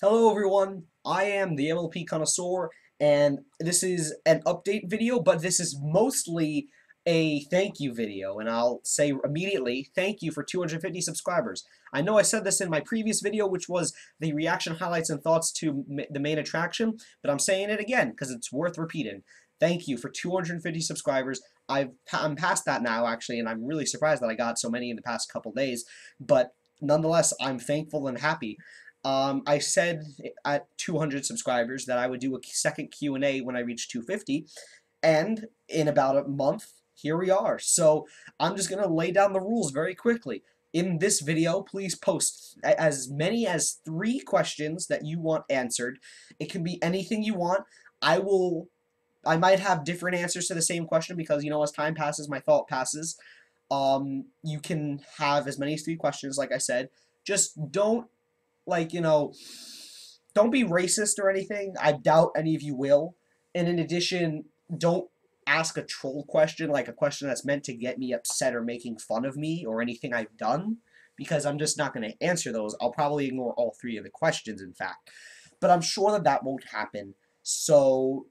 Hello everyone, I am the MLP Connoisseur, and this is an update video, but this is mostly a thank you video, and I'll say immediately, thank you for 250 subscribers. I know I said this in my previous video, which was the reaction highlights and thoughts to the main attraction, but I'm saying it again, because it's worth repeating. Thank you for 250 subscribers. I'm past that now, actually, and I'm really surprised that I got so many in the past couple days, but nonetheless, I'm thankful and happy. I said at 200 subscribers that I would do a second Q&A when I reach 250, and in about a month, here we are. So I'm just going to lay down the rules very quickly. In this video, please post as many as 3 questions that you want answered. It can be anything you want. I might have different answers to the same question because, as time passes, my thought passes. You can have as many as 3 questions, like I said. Just don't like, don't be racist or anything. I doubt any of you will. And in addition, don't ask a troll question, like a question that's meant to get me upset or making fun of me or anything I've done, because I'm just not going to answer those. I'll probably ignore all 3 of the questions, in fact. But I'm sure that that won't happen. So,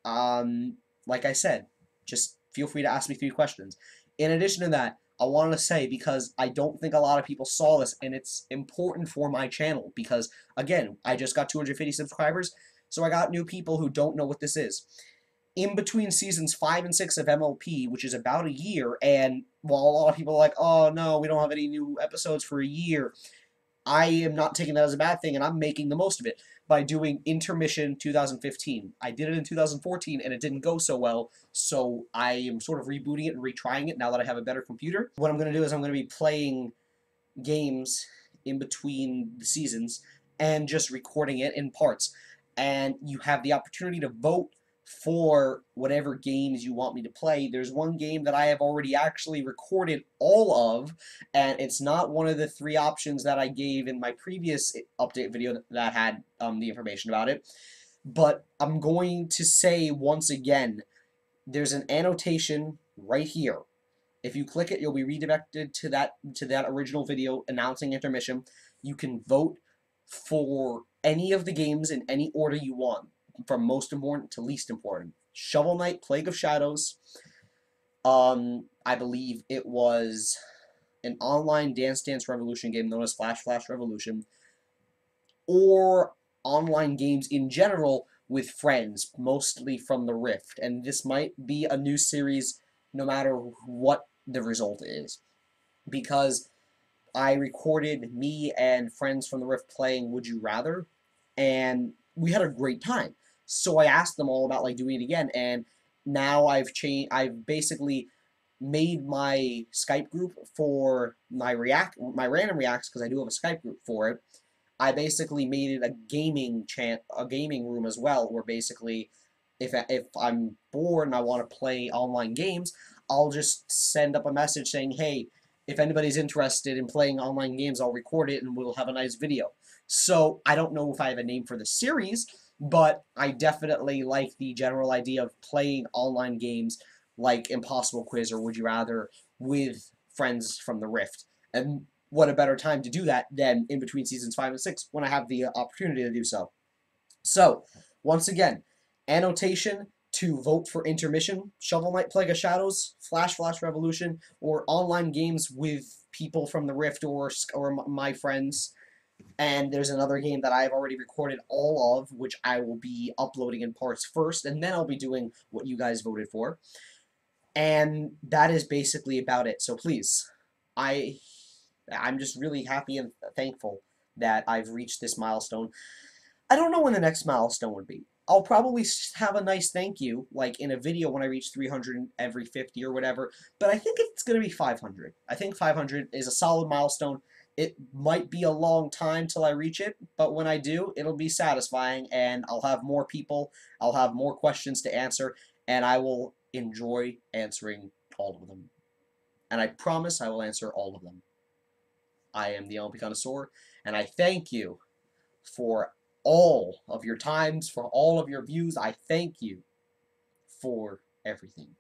like I said, just feel free to ask me 3 questions. In addition to that, I wanted to say, because I don't think a lot of people saw this, and it's important for my channel, because, again, I just got 250 subscribers, so I got new people who don't know what this is. In between seasons 5 and 6 of MLP, which is about a year, and while a lot of people are like, oh no, we don't have any new episodes for a year, I am not taking that as a bad thing, and I'm making the most of it by doing Intermission 2015. I did it in 2014, and it didn't go so well, so I am sort of rebooting it and retrying it now that I have a better computer. What I'm going to do is I'm going to be playing games in between the seasons and just recording it in parts. And you have the opportunity to vote for whatever games you want me to play. There's one game that I have already actually recorded all of, and it's not one of the 3 options that I gave in my previous update video that had the information about it. But I'm going to say once again, there's an annotation right here. If you click it, you'll be redirected to that original video announcing intermission. You can vote for any of the games in any order you want, from most important to least important. Shovel Knight, Plague of Shadows. I believe it was an online Dance Dance Revolution game known as Flash Flash Revolution, or online games in general with friends, mostly from the Rift. And this might be a new series no matter what the result is, because I recorded me and friends from the Rift playing Would You Rather, and we had a great time. So I asked them all about like doing it again, and now I've basically made my Skype group for my random reacts, because I do have a Skype group for it. I basically made it a gaming room as well, where basically if I'm bored and I want to play online games, I'll just send up a message saying, hey, if anybody's interested in playing online games, I'll record it and we'll have a nice video. So I don't know if I have a name for the series, but I definitely like the general idea of playing online games like Impossible Quiz or Would You Rather with friends from the Rift. And what a better time to do that than in between seasons 5 and 6 when I have the opportunity to do so. So, once again, annotation to vote for Intermission, Shovel Knight, Plague of Shadows, Flash Flash Revolution, or online games with people from the Rift or my friends. And there's another game that I've already recorded all of, which I will be uploading in parts first, and then I'll be doing what you guys voted for. And that is basically about it. So please, I'm just really happy and thankful that I've reached this milestone. I don't know when the next milestone would be. I'll probably have a nice thank you, like in a video when I reach 300 every 50 or whatever, but I think it's going to be 500. I think 500 is a solid milestone. It might be a long time till I reach it, but when I do, it'll be satisfying, and I'll have more people, I'll have more questions to answer, and I will enjoy answering all of them. And I promise I will answer all of them. I am the MLP Connoisseur, and I thank you for all of your times, for all of your views. I thank you for everything.